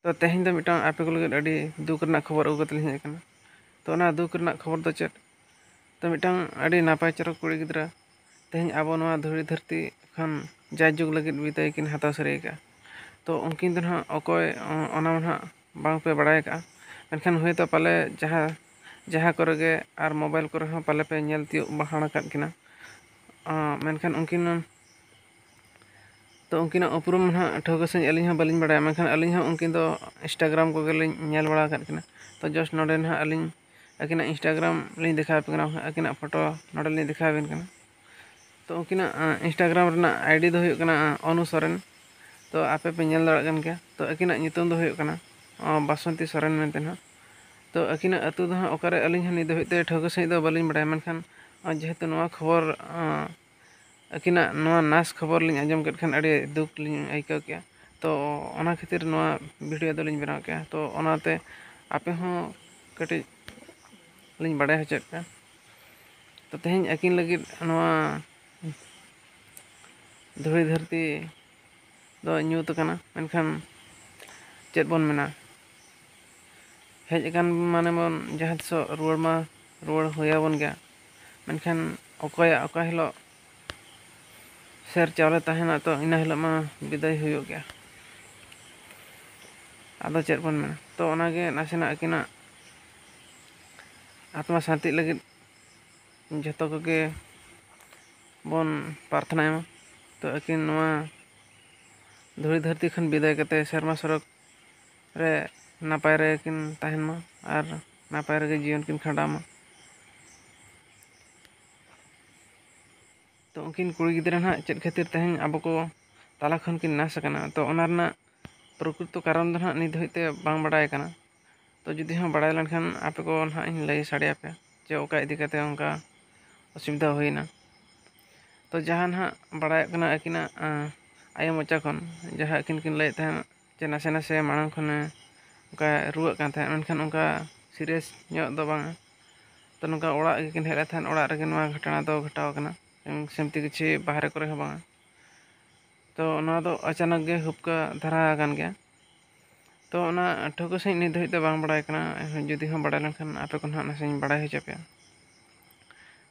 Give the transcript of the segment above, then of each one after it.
तो तेहन दो मिटांग आपे को लगे अड़ी दुख रना खबर अगु कतलिन हेज कना तो ना दुख रना खबर दो चेत तो मिटांग अड़ी नापाय चरक कुड़ी गिद्रा तेहन आबो नवा धुरी धरती खन जायजुग लगे बिताय किन हाता सरे का तो उनकिन दो ना अकोय ओना ना बांग पे बड़ाय का मेनखान हुए तो पाले जहाँ करगे आर मोबाइल करे हूँ पाले पे नेल तियो बहाना काट किना मेनखान उनकिन तो उनकिना उपरुम ना ठोका से अलिंग हाँ बालिंग बड़ाय मेनखान अलिंग हाँ उनकिन दो इंस्टाग्राम को गेलिंग नेल बड़ा काट किना तो जस्ट नोडे ना अलिंग अकिना इंस्टाग्राम लिंग दिखा पे कना अकिना फोटो नोडे लिंग दिखा बेन कना तो उनकिना इंस्टाग्राम रना आईडी दो हुयुग कना अनु सोरेन तो आपे पे नेल दाड़ा कन गया तो अकिना नितुम दो हुयुग कना बासंती सोरेन मेनते ना तो अकिना अतु दो ओकारे अलिंग हाँ निद होते ठोका से दो बालिंग बड़ाय मेनखान जेहेतु नवा खबर अकिना नवा नास खबर लिंग आंजम केद खान अड़ी दुख लिंग आइका क्या तो ओना खातिर नवा वीडियो दो लिंग बनाव क्या तो ओनाते आपे हों कटी लिंग बड़ाय हचेत का तो तेहन अकिन लगी नवा धुरी धरती दो न्यूत कना मेनखान चेत बोन मेना हेज अकान माने बोन जहाँ तिसो रुवाड़ मा रुवाड़ होयाबोन गया मेनखान अकोया अका हिलो शेर चावले तहना तो इना हिलो मा विदाय हुयो गया आदो चेत बोन मेना तो ओनागे नासेना अकिना आत्मा शांति लगे जतो कोगे बोन प्रार्थना तो अकिन नवा धुरी धरती खन विदाय कते शर्मा सड़क रे नापाय रे किन तहन मा आर नापाय रे जीवन किन खंडा मा तो उनकिन कुड़ी गिद्रा ना चेत खातिर तहन अब को ताला खन किन नाश कना तो ओना रना प्रकृत कारण दो ना निद होते बांग बड़ाय कना तो जुदी हाँ बड़ाय लनखान आपे को ना इन लय साड़े आपे जे ओका इदी कते उनका असुविधा होइना तो जहाँ ना बड़ाय कना अकिना आयो मोचा खन जहाँ अकिन किन लय तहन जे नासे नासे मांग खने उनका रुआ कान तहन मेनखान उनका सीरियस ᱧᱚᱜ दो बांग तो नुका ओड़ा किन हेला तहन ओड़ा रे नवा घटना दो घटाव कना सेमती किछि बाहर करे हो बांग तो ना दो अचानक गे हुपका धरा गान गया तो ना ठोको से निद होते बांग बड़ाय कना जुदी हम बड़ाय लनखान आपे को ना नासे बड़ाय हो चपे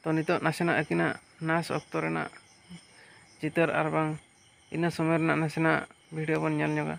तो नितो नासेना अकिना नास ऑक्टो रेना चितर आर बांग इना समय रेना नासेना वीडियो बन नेल ᱧᱚᱜᱟ